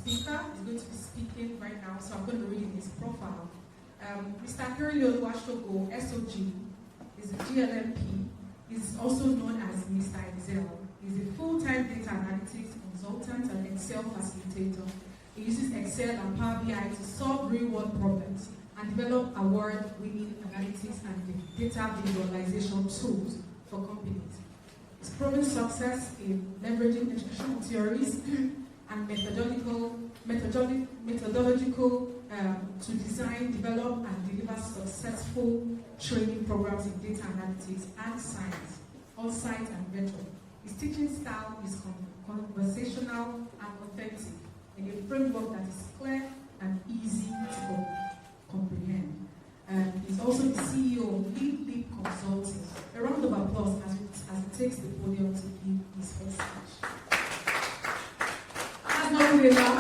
speaker is going to be speaking right now, so I'm going to be reading his profile. Mr. Akerele Oluwasogo, SOG, is a GLMP. He's also known as Mr. Excel. He's a full-time data analytics consultant and Excel facilitator. He uses Excel and Power BI to solve real-world problems and develop award-winning analytics and data visualization tools for companies. He's proven success in leveraging educational theories and methodological to design, develop, and deliver successful training programs in data analytics and science, on-site and virtual. His teaching style is conversational and authentic in a framework that is clear and easy to comprehend. He's also the CEO of Leap Consulting. A round of applause as he takes the podium to give his first speech. That's not good enough.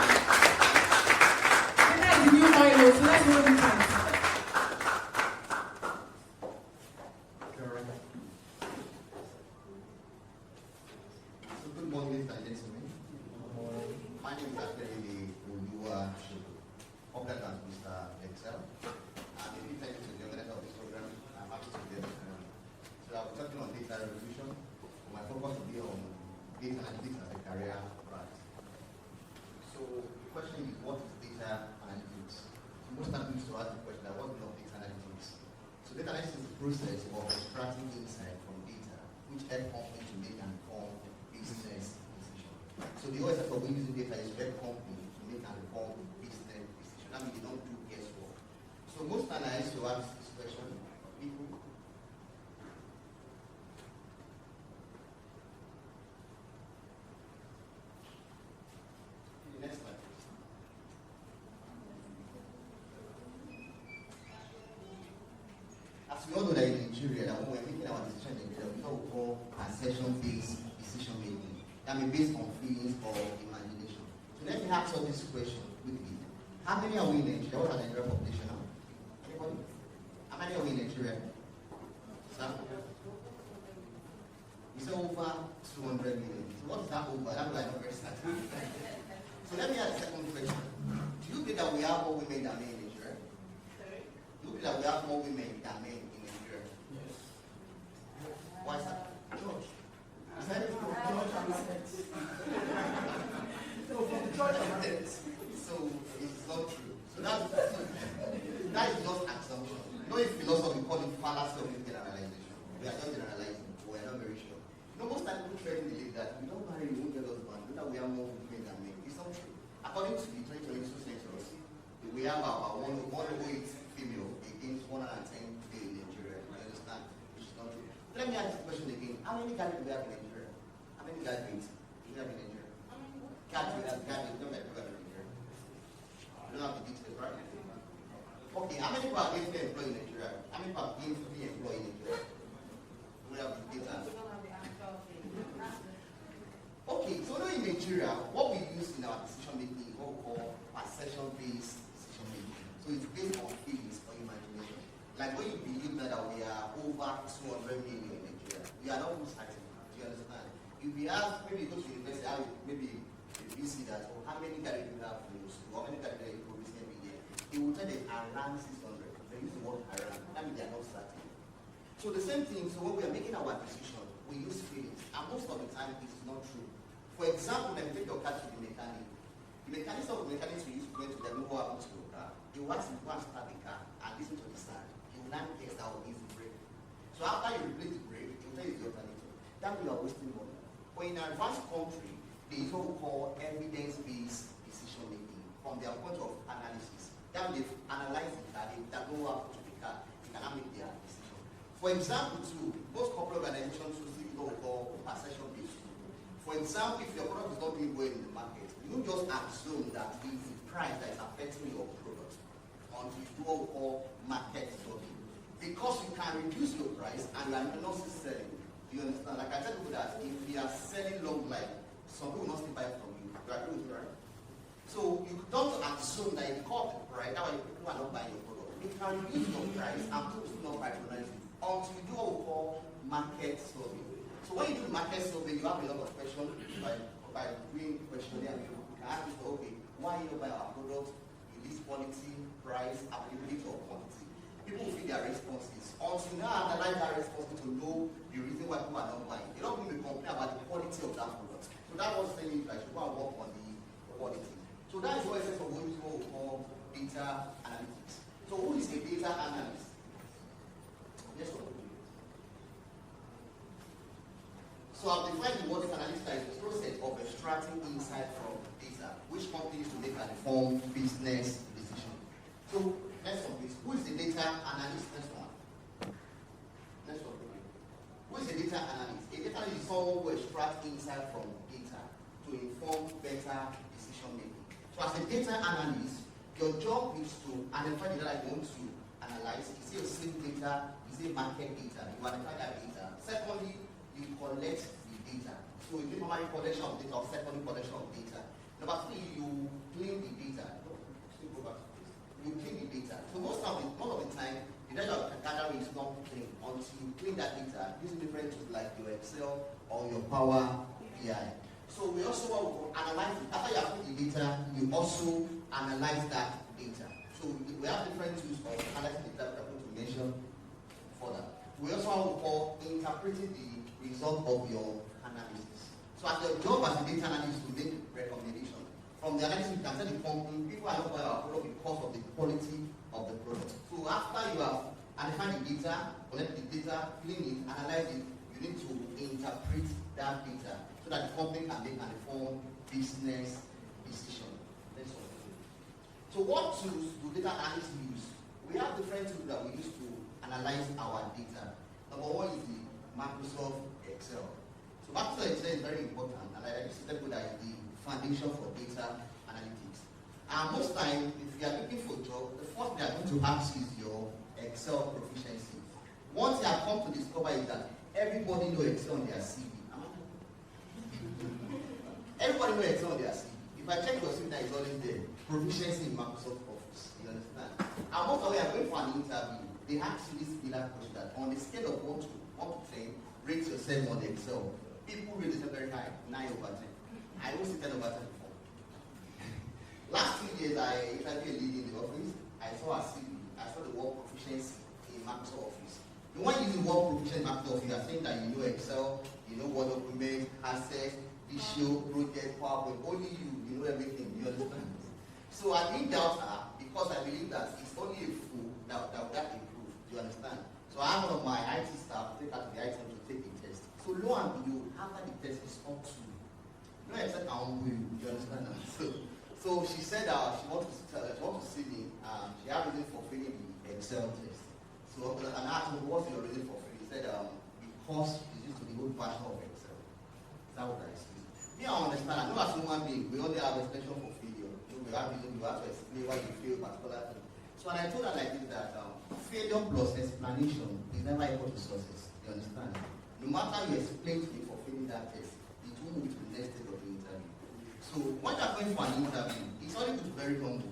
That is the new oil, so let's hold it tight. So good morning, ladies and gentlemen. My name is Akerele Oluwasogo, popular as Mr. Excel. I'm a big thank you to the organizer of this program. I'm happy to be here. So I'll be talking on data revolution. My focus will be on data analytics as a career path. So the question is, what is data analytics? So most times we used to ask the question, what is data analytics? So data analytics is the process of extracting insight from data, which help companies to make an informed business decision. So the always of using data is help companies to make an informed business decision. That means they don't do guesswork. So most times I used to ask this question, people. The next slide, please. As we all know that in Nigeria, that when we're making our decision in Nigeria, we don't call perception-based decision making. That may be based on feelings or imagination. So let me ask you this question quickly. How many are we in Nigeria? What are the Nigerian population now? Anybody? How many are we in Nigeria? Sir? We say over 200 million. So what is that over? That's why I'm not very certain. So let me ask the second question. Do you think that we have more women than men in Nigeria? Sorry? Do you think that we have more women than men in Nigeria? Yes. Why is that? George. Is that it? George and So it's not true. So that is just assumption. You know, in philosophy, we call it fallacy of generalization. We are just generalizing, but we are not very sure. You know, most times people try to believe that we don't marry, we won't get husband, that we have more women than men. It's not true. According to the 2022 census, we have about 108 female against 110 male in Nigeria. You understand? Which is not true. Let me ask the question again. How many guys do we have in Nigeria? How many guys do we have in Nigeria? Graduates, don't let people in Nigeria. You don't have the details, right? Okay, how many people are gainfully employed in Nigeria? How many people are gainfully employed in Nigeria? We have the data. Okay, so now in Nigeria, what we use in our decision making is what we call perception-based decision making. So it's based on feelings or imagination. Like when you believe that we are over 200 million in Nigeria, we are not certain. Do you understand? If we ask, maybe you go to university, maybe you see that, oh, how many guys do you have in school? How many guys do you produce every year? They will tell them around 600. They use the word around. That means they are not certain. So the same thing, so when we are making our decision, we use feelings. And most of the time, it is not true. For example, when you take your car to the mechanic, the mechanics of the mechanics we use to go to them know what happens to your car. He wants to go and start the car and listen to the sound. He will now test out his brake. So after you replace the brake, he will tell you the alternative. That means you are wasting money. But in an advanced country, there is what we call evidence-based decision making from their point of analysis. That means they've analyzed the car, they know what happens to the car, they cannot make their decision. For example, too, most corporate organizations use what we call perception-based. For example, if your product is not doing well in the market, you don't just assume that it is the price that is affecting your product until you do what we call market study. Because you can reduce your price and you are not still selling. Do you understand? Like I tell people that if we are selling long life, some people will not still buy from you. You agree with me, right? So you don't assume that if you cut the price, that way people are not buying your product. You can reduce your price and people still not patronize you until you do what we call market study. So when you do market survey, you have a lot of questions by doing questionnaire, you can ask you, okay, why you buy our product? Is this quality, price, availability, or quantity? People will feel their responses. Until now, analyze that response to know the reason why people are not buying. They don't even complain about the quality of that product. So that was saying I should go and work on the quality. So that is what it says for what we call data analytics. So who is a data analyst? Yes or no? So I've defined the word data analyst as the process of extracting insight from data, which companies to make an informed business decision. So next one, please. Who is the data analyst? Next one. Next one, please. Who is a data analyst? A data analyst is someone who extracts insight from data to inform better decision making. So as a data analyst, your job is to identify the data you want to analyze. Is it sales data? Is it market data? You identify that data. Secondly, you collect the data. So you do primary collection of data or secondary collection of data. Number three, you clean the data. Still go back to this. You clean the data. So most of the time, the data you gather is not clean until you clean that data using different tools like your Excel or your Power BI. So we also want to analyze it. After you have cleaned the data, you also analyze that data. So we have different tools for analyzing data that I'm going to mention further. We also have what we call interpreting the result of your analysis. So as your job as a data analyst to make recommendation. From the analysis you can tell the company, people are not buying our product because of the quality of the product. So after you have identified the data, collect the data, clean it, analyze it, you need to interpret that data so that the company can make an informed business decision. So what tools do data analysts use? We have different tools that we use to analyze our data. Number one is the Microsoft Excel. So Microsoft Excel is very important, and I use it that is the foundation for data analytics. And most times, if you are looking for a job, the first thing they are going to ask is your Excel proficiency. One thing I've come to discover is that everybody knows Excel on their CV. Everybody knows Excel on their CV. If I check your CV, that is always there. Proficiency in Microsoft Office. You understand? And most of them are going for an interview. They ask you this killer question that on a scale of 1 to 10, rate yourself on Excel. People rate yourself very high, 9/10. I always say 10/10 before. Last 2 years, I interviewed a lady in the office. I saw her CV. I saw the word proficiency in Microsoft Office. The one using the word proficiency in Microsoft Office, you are saying that you know Excel, you know Word document, access, issue, project, PowerPoint. Only you know everything. You understand? So I didn't doubt her because I believe that it's only a fool that improve. Do you understand? So I have one of my IT staff take her to the IT to take the test. So lo and behold, after the test is up to you. No except I won't you. You understand? So she said she wants to see me. She had reason for failing the Excel test. So and I asked her, what's your reason for failing? He said because it's used to the old version of Excel. That's what I see. Me, I understand. I know as human being, we only have explanation for failure. We have to explain why you fail particular thing. So when I told her like this that failure plus explanation is never equal to success. You understand? No matter you explain to me for failing that test, it won't move to the next stage of the interview. So when you are going for an interview, it's only to be very humble.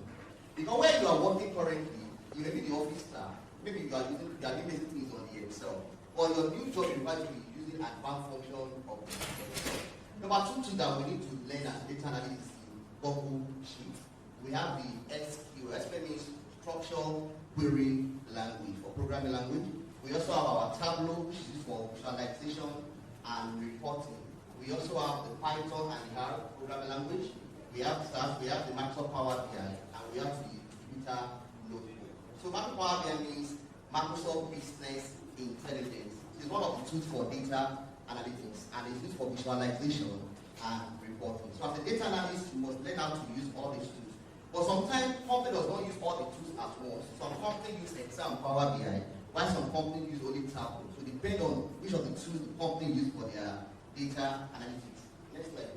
Because where you are working currently, you may be the office staff, maybe you are doing basic things on the Excel, or your new job requires you to be using advanced function of the Excel. Number two thing that we need to learn as data analysts is Google Sheet. We have the SQL. SQL means structural query language for programming language. We also have our Tableau, which is used for visualization and reporting. We also have the Python and the R programming language. We have SAS, we have the Microsoft Power BI, and we have the Twitter notebook. So Microsoft Power BI means Microsoft Business Intelligence. It is one of the tools for data analytics, and it's used for visualization and reporting. So as a data analyst, you must learn how to use all these tools. But sometimes company does not use all the tools at once. Some companies use Excel and Power BI, while some companies use only Tableau. So it depends on which of the tools the company use for their data analytics. Next slide.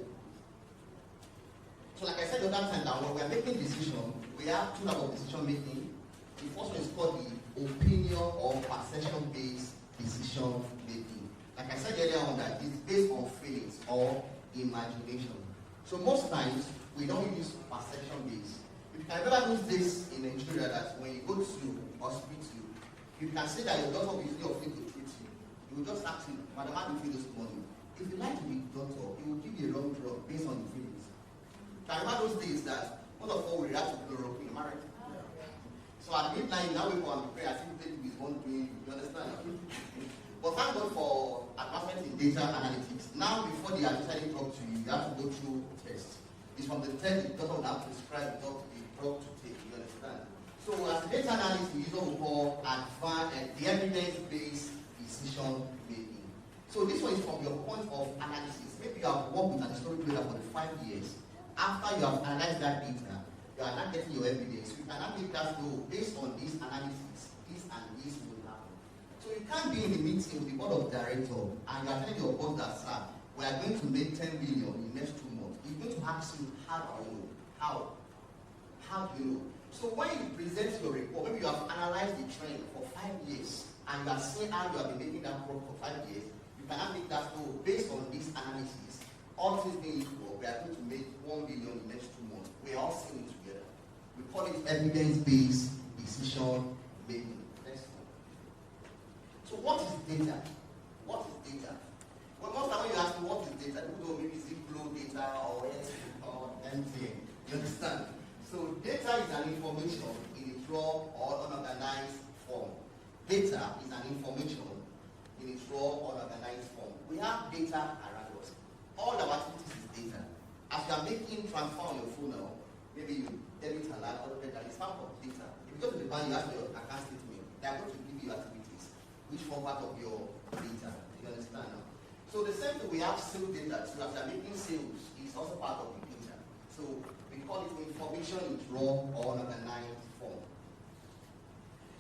So like I said the other time, that when we are making decisions, we have two types of decision making. The first one is called the opinion or perception-based decision making. Like I said earlier on, that it's based on feelings or imagination. So most times we don't use perception-based. If you can ever use this in Nigeria, that when you go to hospital, you can say that your doctor will use your feet to treat you. You will just ask him, Madam, how do you feel this morning? If you like to be doctor, he will give you a wrong drug based on your feelings. Can you remember those days that one of all we react to chloroquine, am I right? So at midnight, now we go and pray. I think people is one doing, you understand? But thank God for advancement in data analytics. Now, before they actually talk to you, you have to go through tests. It's from the test the doctor will have prescribed the drug to take, you understand? So as a data analyst, we use what we call advanced the evidence-based decision making. So this one is from your point of analysis. Maybe you have worked with an historical data for 5 years. After you have analyzed that data, you are not getting your evidence. You cannot make that know based on this analysis, this and this will happen. So you can't be in the meeting with the board of directors and you are telling your boss that, sir, we are going to make 10 million in the next 2 months. He's going to ask you, how do you know? How do you know? So when you present your report, maybe you have analyzed the trend for 5 years and you are seeing how you have been making that report for 5 years, you cannot make that know based on this analysis. All things being equal, we are going to make 1 billion in the next 2 months. We are all seeing it together. We call it evidence-based decision making. Next one. So what is data? What is data? Well, most time when you ask me what is data, people don't maybe see flow data or anything. You understand? So data is an information in a raw or unorganized form. Data is an information in a raw or unorganized form. We have data around us. All our activities is data. As you are making transfer on your phone now, maybe you debit a lot or data is part of data. If you go to the bank, you ask for your account statement. They are going to give you activities, which form part of your data. You understand now? So the same thing, we have sales data. So as you are making sales, is also part of the data. So we call it information in raw or unorganized form.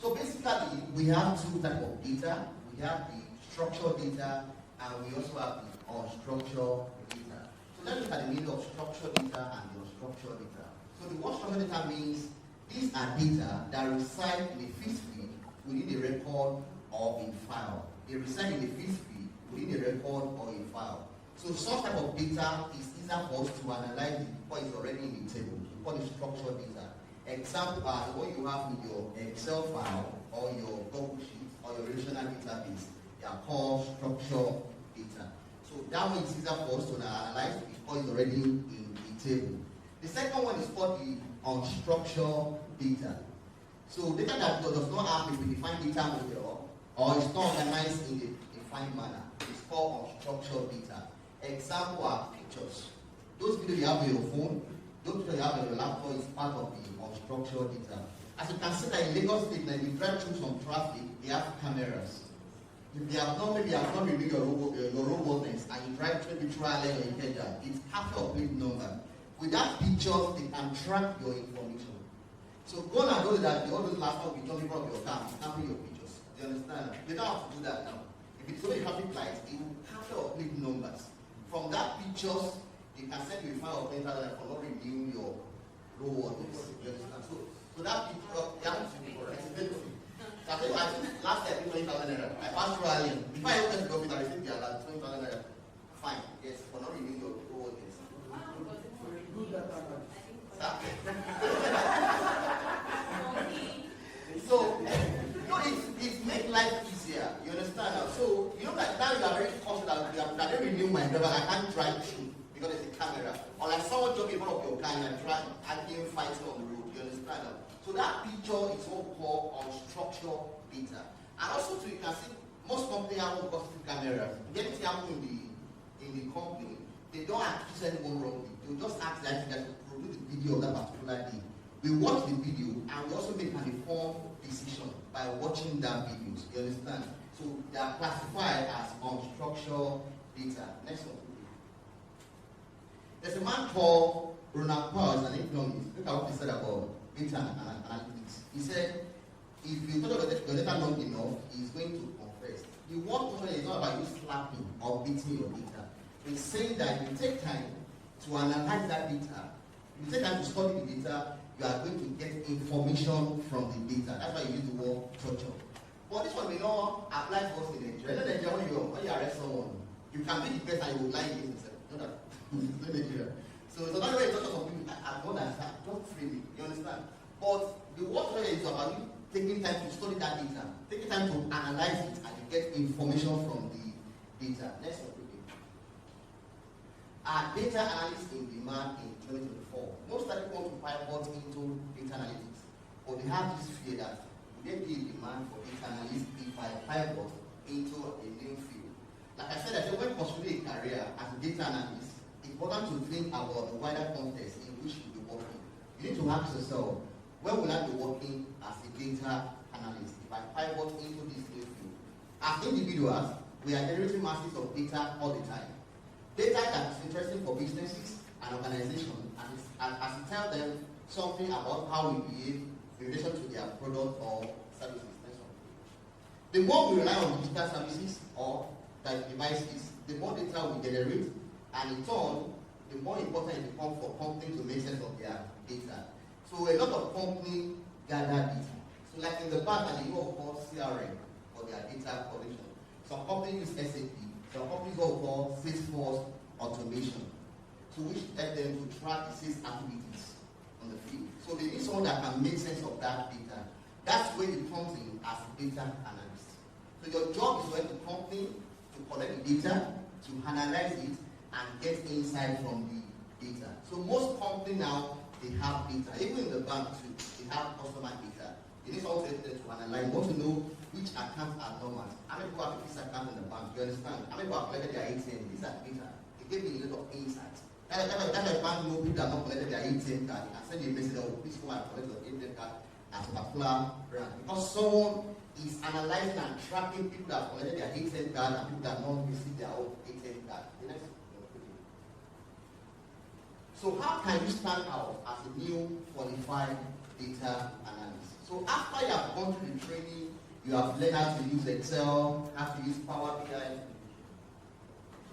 So basically, we have 2 types of data. We have the structured data, and we also have the unstructured data. So let's look at the meaning of structured data and the unstructured data. So the word structured data means these are data that reside in a fixed field within a record or a file. They reside in a fixed field within a record or a file. So some type of data is easier for us to analyze what is already in the table. We call it structured data. Example are the one you have in your Excel file or your Google sheet or your relational database. They are called structured data. So that one is easier for us to analyze because it's already in the table. The second one is called the unstructured data. So data that does not have a predefined data model or is not organized in a defined manner is called unstructured data. Example are pictures. Those videos you have on your phone, those videos you have on your laptop is part of the unstructured data. As you can see that in Lagos State, when you drive through some traffic, they have cameras. If they have not, maybe you have not renewed your robotness and you drive through Allen or Ikeja, it's capture a plate number. With that picture, they can track your information. So go and know that all those last time will be jumping from your car, snapping your pictures. Do you understand? They don't have to do that now. If it's only traffic lights, it will capture your plate numbers. From that pictures, they can send you a file of internet for not renewing your roadworthiness. You understand? So that picture, you have to be correct. It's very good. So I think last year I paid 20,000 naira. I passed through Allen. If I open the government, I received the alert, 20,000 naira. Fine, yes, for not renewing your roadworthiness. So, it makes life easier. You understand now? So, you know that now you are very conscious that I don't renew my driver. I can't drive through because there's a camera. Or like someone jumping in front of your car and you're fighting on the road. You understand now? So that picture is what we call unstructured data. And also, you can see most companies have positive cameras. If anything happens in the company, they don't accuse anyone wrongly. They just ask that to produce the video of that particular day. We watch the video and we also make an informed decision by watching that video. You understand? So they are classified as unstructured data. Next one. There's a man called Ronald Powell, an economist. Look at what he said about data analytics. He said, if you thought of your data long enough, he's going to confess. The one question is not about you slapping or beating your data. It's saying that if you take time to analyze that data, if you take time to study the data, you are going to get information from the data. That's why you use the word torture. But this one may not apply to us in Nigeria. In Nigeria, when you arrest someone, you can be the best and you will lie against yourself. You know that? It's not Nigeria. So it's another way to torture some people. I don't understand. Don't freely. You understand? But the word torture is about you taking time to study that data, taking time to analyze it, and you get information from the data. Next one, quickly. Are data analysts in demand in 2024? Most likely want to pivot into data analytics, but they have this fear that there be a demand for data analysts if I pivot into a new field. Like I said, when pursuing a career as a data analyst, it's important to think about the wider context in which you'll be working. You need to ask yourself, where will I be working as a data analyst if I pivot into this new field? As individuals, we are generating masses of data all the time. Data that is interesting for businesses and organizations, and as it tells them something about how we behave in relation to their product or services. The more we rely on digital services or devices, the more data we generate, and in turn, the more important it becomes for companies to make sense of their data. So a lot of companies gather data. So like in the past, they will call CRM for their data collection. Some companies use SAP. Some companies will call Salesforce automation, to which help them to track the sales activities on the field. So they need someone that can make sense of that data. That's where it comes in as a data analyst. So your job is to help the company to collect the data, to analyze it, and get insight from the data. So most companies now, they have data. Even in the bank too, they have customer data. They need someone to analyze. They want to know which accounts are dormant. How many people have this account in the bank? You understand? How many people have collected their ATM? These are data. It gave me a lot of insight. That's why bank know people that have not collected their ATM card and send you a message, oh, please go and collect your ATM card at a particular brand. Because someone is analyzing and tracking people that have collected their ATM card and people that have not received their own ATM card. So how can you stand out as a new qualified data analyst? So after you have gone through the training, you have learned how to use Excel, how to use Power BI,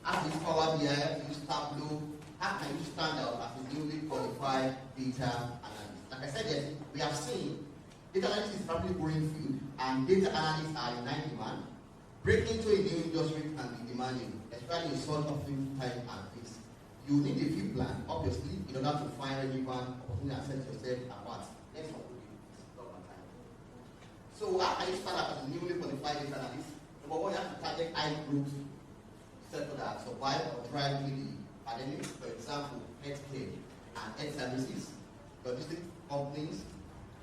how to use Power BI, how to use Tableau. How can you stand out as a newly qualified data analyst? Like I said, yes, we have seen data analysis is probably growing field, and data analysts are in high demand. Breaking into a new industry can be demanding, especially in such of time and pace. You need a few plan, obviously, in order to find relevant opportunity and set yourself apart. Next one. So how can you start out as a newly qualified data analyst? Number one, you have to target high growth sectors that survive or thrive with the pandemic. For example, healthcare and health services, logistics companies,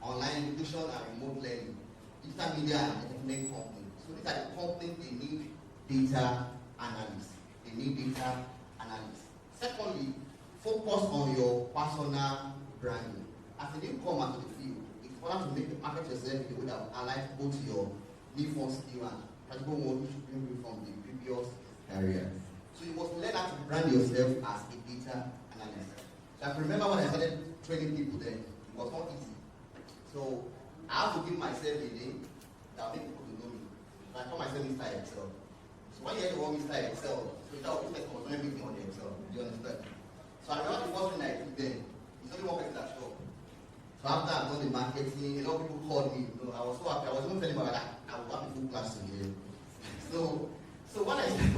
online education and remote learning, digital media and entertainment companies. So these are the companies they need data analysts. They need data analysts. Secondly, focus on your personal branding. As a newcomer to the field, it's important to make the market yourself in a way that will align both your newfound skill and practical one which bring you from the previous career. So you must learn how to brand yourself as a data analyst. So I can remember when I started training people then, it was not easy. So I have to give myself a name that will make people to know me. So I call myself Mr. Excel. So when you hear the word Mr. Excel, so that was doing everything on the Excel. Do you understand? So I remember the first thing I did then, it's only one person that showed. So after I've done the marketing, a lot of people called me. You know, I was so happy. I was even telling my that I would have a full class today. So when I said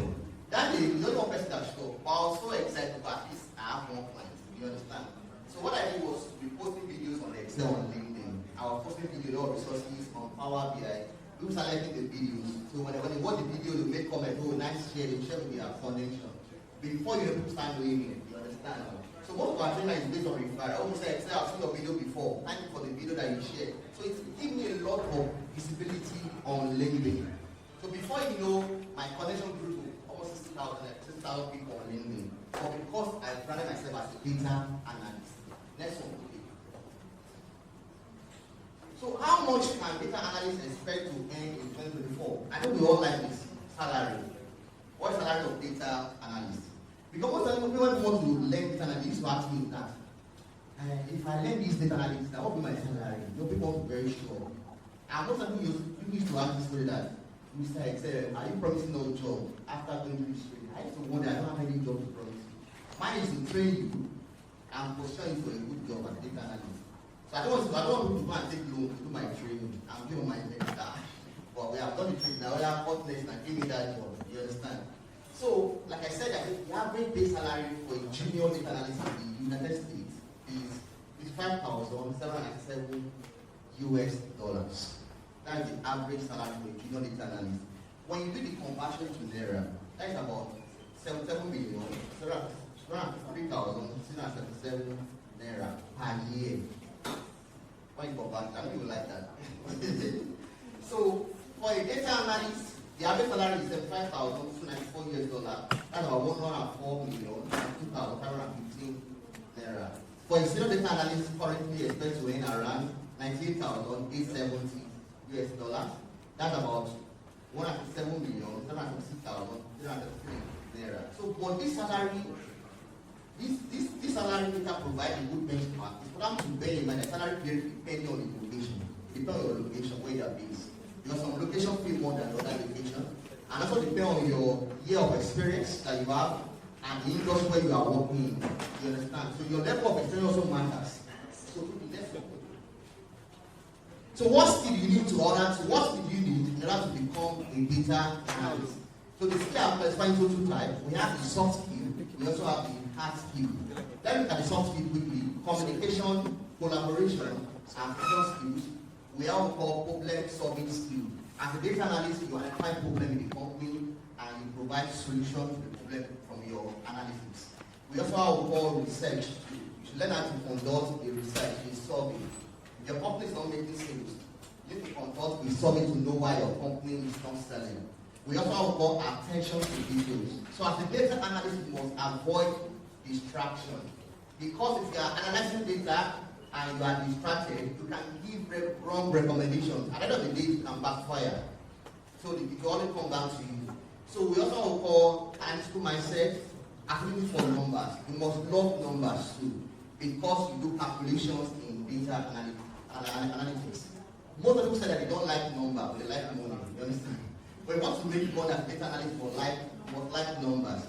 that day, there's only one person that showed. But I was so excited about this. I have more clients. You understand? So what I did was to be posting videos on the Excel on LinkedIn. I was posting videos, all resources on Power BI. People started liking the videos. So when they watch the video, they make comment, oh, nice share, they share with their foundation. Before you people start doing it, you understand? So most of our training is based on referral. I always say, I've seen your video before. Thank you for the video that you shared. So it's given me a lot of visibility on LinkedIn. So before you know, my connection grew to almost 6,000 people on LinkedIn. But because I branded myself as a data analyst. Next one, okay. So how much can data analysts expect to earn in 2024? I know we all like this salary. What is the salary of data analysts? Because most of the people want to learn data analytics, to ask me that. If I learn this data analytics, that will be my salary. No people are very sure. And most of the people used to ask this story that, Mr. Excel, are you promising no job after going to this training? I used to wonder, I don't have any job to promise you. Mine is to train you and position you for a good job as a data analyst. So I don't want to go and take loan to do my training. I'm doing my data. But we have done the training now. We have partners and give me that job. You understand? So, like I said, the average base salary for a junior data analyst in the United States is $5,797 US. That is the average salary for a junior data analyst. When you do the conversion to Naira, that is about 77 million, 750 data analyst, the average salary is $75,294. That's about $104,002,515 naira. For a senior data analyst, currently expected to earn around $98,870. That's about $107,756,303 naira. So, but this salary data provide a good benchmark. It's for them to bear in mind that salary varies depending on the location. Depending on your location, where you are based. Because some location pay more than other location. And also depend on your year of experience that you have and the industry where you are working in. You understand? So your level of experience also matters. So what skill do you need to order? What skill do you need in order to become a data analyst? So the skill I'm classifying into two types. We have the soft skill. We also have the hard skill. Let's look at the soft skill quickly. Communication, collaboration, and social skills. We have what we call problem-solving skill. As a data analyst, you identify problem in the company and you provide solution to the problem from your analysis. We also have what we call research. You should learn how to conduct a research, a survey. If your company is not making sales, you need to conduct a survey to know why your company is not selling. We also have what we call attention to details. So as a data analyst, you must avoid distraction. Because if you are analyzing data and you are distracted, you can give wrong recommendations. At the end of the day, it can backfire. So it will only come down to you. So we also have what we call analytical mindset, affinity for numbers. You must love numbers too, because you do calculations in data analytics. Most people say that they don't like numbers, but they like money. You understand? But you want to make money as data analyst must like numbers.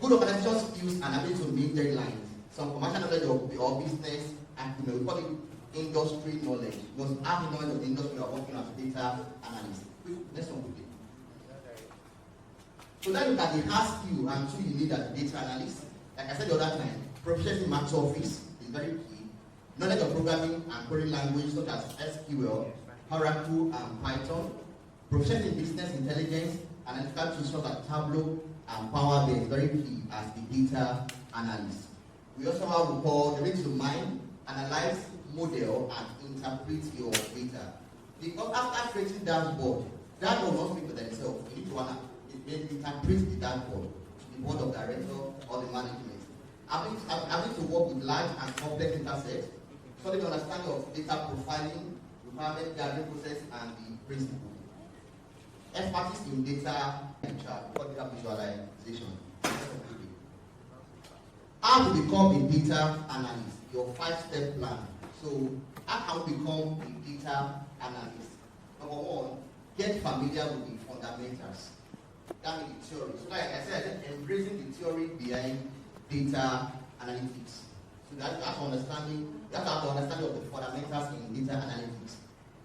Good organization skills and ability to meet deadlines. Some commercial knowledge of business, and we call it industry knowledge. You must have the knowledge of the industry you are working as a data analyst. Next one, quickly. So then look at the hard skill and two you need as a data analyst. Like I said the other time, proficiency in Microsoft Office is very key. Knowledge of programming and coding language such as SQL, Oracle, and Python. Proficiency in business intelligence, analytical tools such as Tableau and Power BI is very key as the data analyst. We also have what we call the ability to mine, analyze, model, and interpret your data. Because after creating dashboard will not speak for themselves. You need to interpret the dashboard to the board of directors or the management. Ability to work with large and complex data sets, solid understanding of data profiling, requirement gathering process, and the principle. Expertise in data visualization. How to become a data analyst, your 5-step plan. So, how can we become a data analyst? Number one, get familiar with the fundamentals. That means the theory. So, like I said, embracing the theory behind data analytics. So, that's understanding. You have to have the understanding of the fundamentals in data analytics.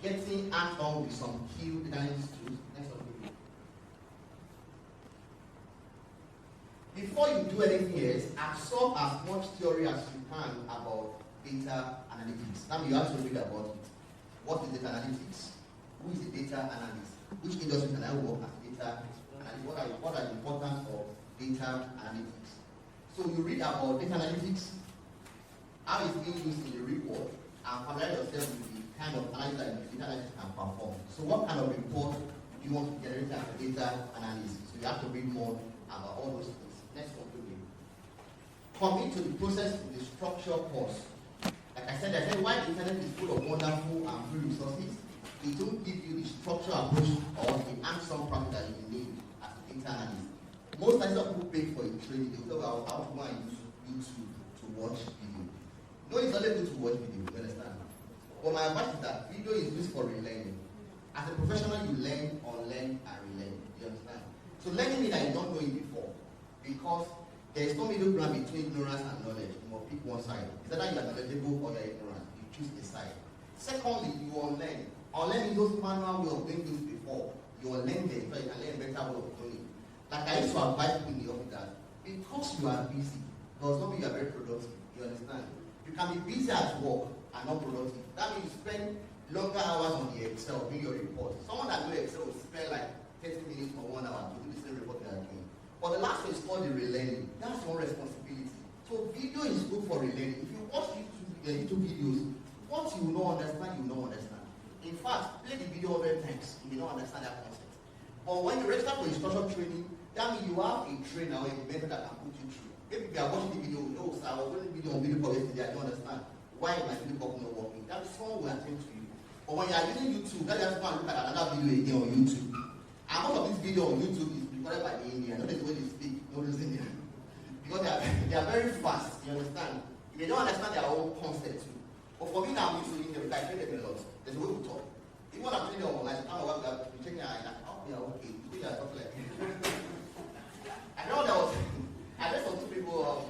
Getting hands-on with some key data analytics tools. Next one. Before you do anything else, absorb as much theory as you can about data analytics. Now you have to read about it. What is data analytics? Who is a data analyst? Which industry can I work as data analyst? What are the importance of data analytics? So you read about data analytics, how it's being used in the report, and familiarize yourself with the kind of analysis that data analyst can perform. So what kind of report do you want to generate as a data analyst? So you have to read more about all those things. Next one, please. Commit to the process with the structure course. Like I said, while the internet is full of wonderful and free resources, it don't give you the structural approach or the hands-on practice that you need as a data analyst. Most times people pay for a training, they will say, well, how to go and use YouTube to watch video. No, it's only good to watch video, you understand? But my advice is that video is used for relearning. As a professional, you learn, unlearn, and relearn. You understand? So learning means that you don't know it before. Because there is no middle ground between ignorance and knowledge. You must pick one side. It's either you are knowledgeable or you are ignorant. You choose a side. Secondly, you unlearn. Unlearning those manual way of doing things before. You unlearn them so you can learn better way of doing it. Like I used to advise people in the office that because you are busy does not mean you are very productive. You understand? You can be busy at work and not productive. That means you spend longer hours on the Excel doing your report. Someone that knows Excel will spend like 30 minutes or 1 hour to do the same report they are doing. But the last one is called the relearning. That's one responsibility. So video is good for relearning. If you watch YouTube videos, what you will not understand, you will not understand. In fact, play the video 100 times, you will not understand that concept. But when you register for instructor training, that means you have a trainer or a mentor that can put you through. Maybe you are watching the video, oh, sir, I was watching the video on video call yesterday, I don't understand. Why is my video call not working? That is someone will attend to you. But when you are using YouTube, that just go and look at another video again on YouTube. And most of this video on YouTube is recorded by the Indian, not the way they speak, no reason there. Because they are very fast, you understand? They don't understand their own concept too. But for me now, I'm used to Indian, I train them a lot. There's a way to talk. Even when I'm training them online, I don't know what we are checking your eye, like, oh, yeah, okay, you are talking like I know there was, I read some two people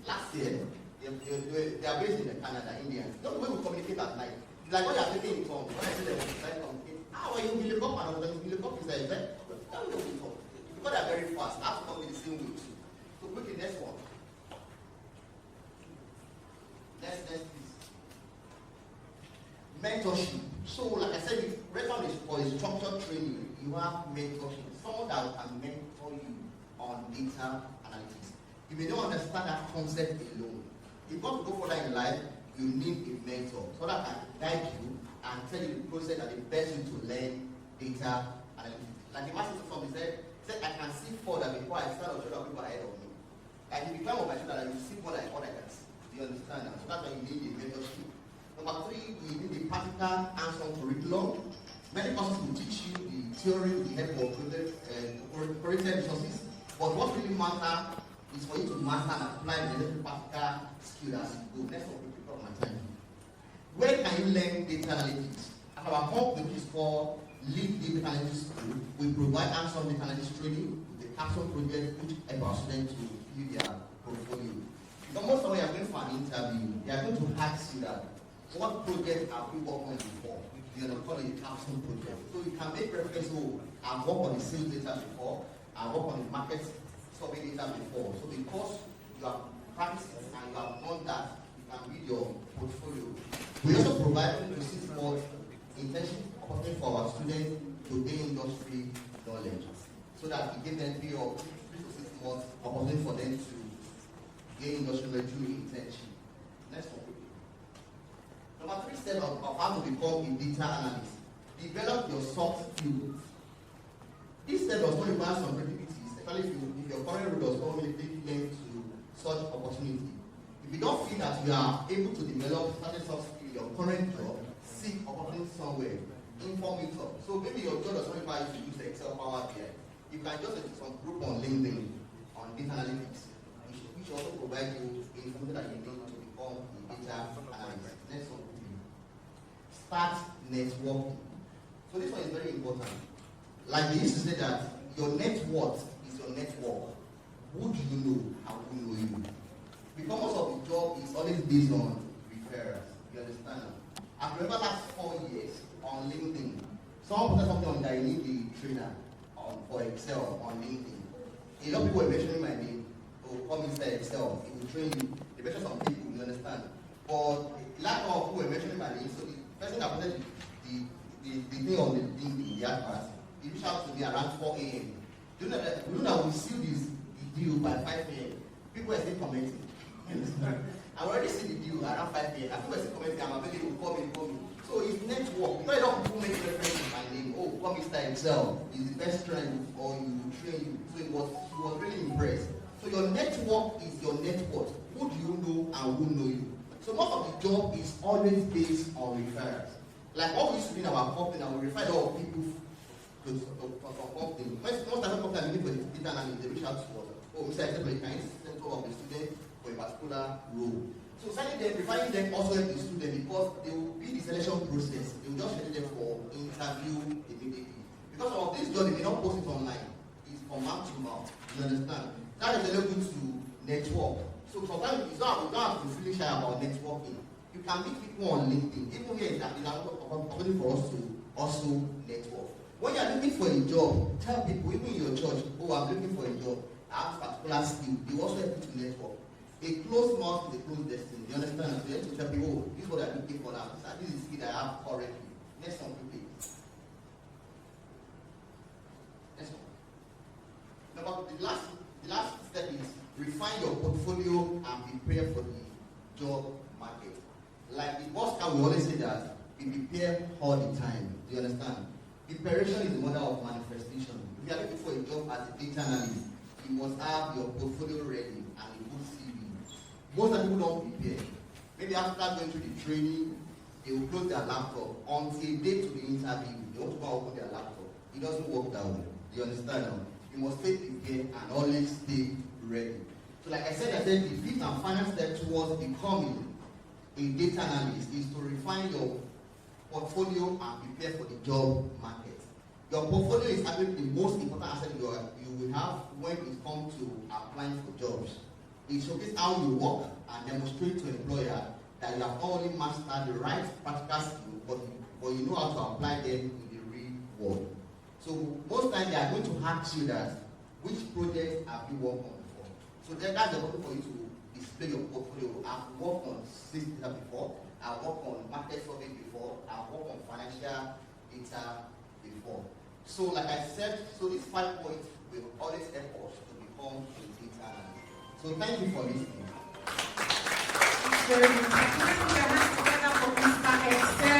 last year, they are based in Canada, Indians. Not the way we communicate at night. Like when you are taking it from, when I see them, I communicate, how are you, will look up, and I was like, will look up, is like, that way we talk. Because they are very fast, I have to come with the same way too. So quickly, next one. Next please. Mentorship. So like I said, reference is for a structured training, you have mentorship. Someone that can mentor you on data analytics. You may not understand that concept alone. If you want to go further in life, you need a mentor so that can guide you and tell you the process that the best way to learn data analytics. Like the master from said, I can see further before I start to show people ahead of me. Like if you climb on my shoulder, you see more than what I can see. Do you understand that? So that's why you need a mentorship. Number 3, you need the practical hands-on curriculum. Many courses will teach you the theory with the help of curriculum resources. But what really matters is for you to master and apply the practical skill as you go. Next one, we pick up my time. Where can you learn data analytics? At our company, which is called Lead Data Analytics School, we provide hands-on data analytics training with the capsule project which help our students to build their portfolio. Because most of you are going for an interview, they are going to ask you that, what project have you worked on before? You are calling it a capsule project. So you can make reference, oh, I've worked on the sales data before, I've worked on the market survey data before. So because you have practiced and you have done that, you can build your portfolio. We also provide to 6 months internship opportunity for our students to gain industry knowledge. So that we give them a period of 3 to 6 months opportunity for them to gain industry knowledge through internship. Next one. Number 3 step of how to become a data analyst. Develop your soft skills. This step does not require some creativity, especially if your current role does not really lend to such opportunity. If you don't feel that you are able to develop certain soft skills in your current job, seek opportunity somewhere. Inform it up. So maybe your job does not require you to use Excel, Power BI. You can just do some group on LinkedIn on data analytics, which also provide you information that you need to become a data analyst. Next one. Start networking. So this one is very important. Like they used to say that your net worth is your network. Who do you know and who know you? Because most of the job is always based on referrals. You understand? I remember last 4 years on LinkedIn, someone posted something on that you need the trainer for Excel on LinkedIn. A lot of people were mentioning my name. Oh, come inside Excel, it will train you. They mention some people, you understand? But a lot of people were mentioning my name, so the person that posted the thing on the LinkedIn, the advert, he reached out to me around 4 a.m. You know that we see this deal by 5 a.m. People are still commenting. I already see the deal around 5 a.m. People are still commenting, I'm available, call me. So it's network. Because a lot of people make reference to my name. Oh, come Mr. Excel is the best friend, or you will train you. So he was really impressed. So your network is your network. Who do you know and who know you? So most of the job is always based on referrals. Like what we used to do in our company, and we refer a lot of people to some company. Most of the company are looking for the data analyst, they reach out to us. Oh, Mr. Excel, you can send of the student for a particular role. So sending them, refining them also help the student because they will be the selection process. They will just schedule them for interview immediately. Because of this job, they may not post it online. It's from mouth to mouth. You understand? That is a little good to network. So sometimes you don't have to really shy about networking. You can meet people on LinkedIn. Even here is an opportunity for us to also network. When you are looking for a job, tell people, even in your church, oh, I'm looking for a job. I have a particular skill. They also help you to network. A closed mouth is a closed destiny. You understand? So you have to tell people, oh, this is what I'm looking for now. This is the skill I have currently. Next one, quickly. Next one. The last step is refine your portfolio and prepare for the job market. Like the boss can we always say that we prepare all the time. Do you understand? Preparation is the mother of manifestation. if you are looking for a job as a data analyst, you must have your portfolio ready and a good CV. Most of the people don't prepare. Maybe after going through the training, they will close their laptop until they to the interview. They want to go and open their laptop. It doesn't work that way. You understand now? You must stay prepared and always stay ready. So like I said, the fifth and final step towards becoming a data analyst is to refine your portfolio and prepare for the job market. Your portfolio is actually the most important asset you will have when it comes to applying for jobs. It showcases how you work and demonstrate to employer that you have not only mastered the right practical skills, but you know how to apply them in the real world. So most times they are going to ask you that, which projects have you worked on before? So that's the opportunity for you to display your portfolio. I've worked on sales data before, I've worked on market survey before, I've worked on financial data before. So like I said, so these 5 points will always help us to become a data analyst. So thank you for listening. Very much. Let's put your hands together for Mr. Excel.